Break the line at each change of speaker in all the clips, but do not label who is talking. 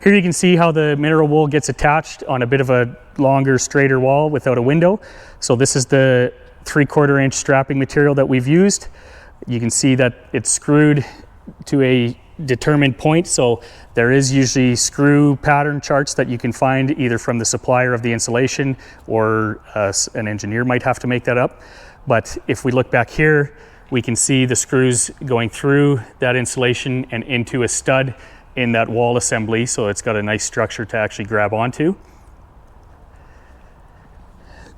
Here you can see how the mineral wool gets attached on a bit of a longer, straighter wall without a window. So this is the 3/4 inch strapping material that we've used. You can see that it's screwed to a determined point, so there is usually screw pattern charts that you can find either from the supplier of the insulation or an engineer might have to make that up. But if we look back here, we can see the screws going through that insulation and into a stud in that wall assembly, so it's got a nice structure to actually grab onto.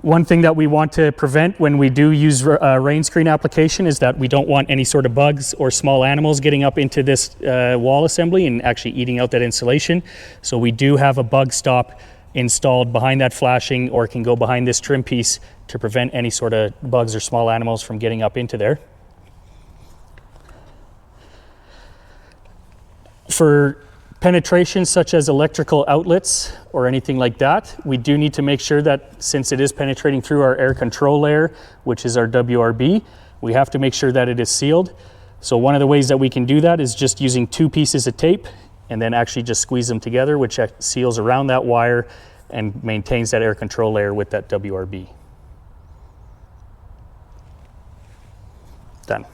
One thing that we want to prevent when we do use Rainscreen application is that we don't want any sort of bugs or small animals getting up into this wall assembly and actually eating out that insulation. So we do have a bug stop installed behind that flashing, or it can go behind this trim piece to prevent any sort of bugs or small animals from getting up into there. For penetration such as electrical outlets or anything like that, we do need to make sure that since it is penetrating through our air control layer, which is our WRB, we have to make sure that it is sealed. So one of the ways that we can do that is just using 2 pieces of tape and then actually just squeeze them together, which seals around that wire and maintains that air control layer with that WRB. Done.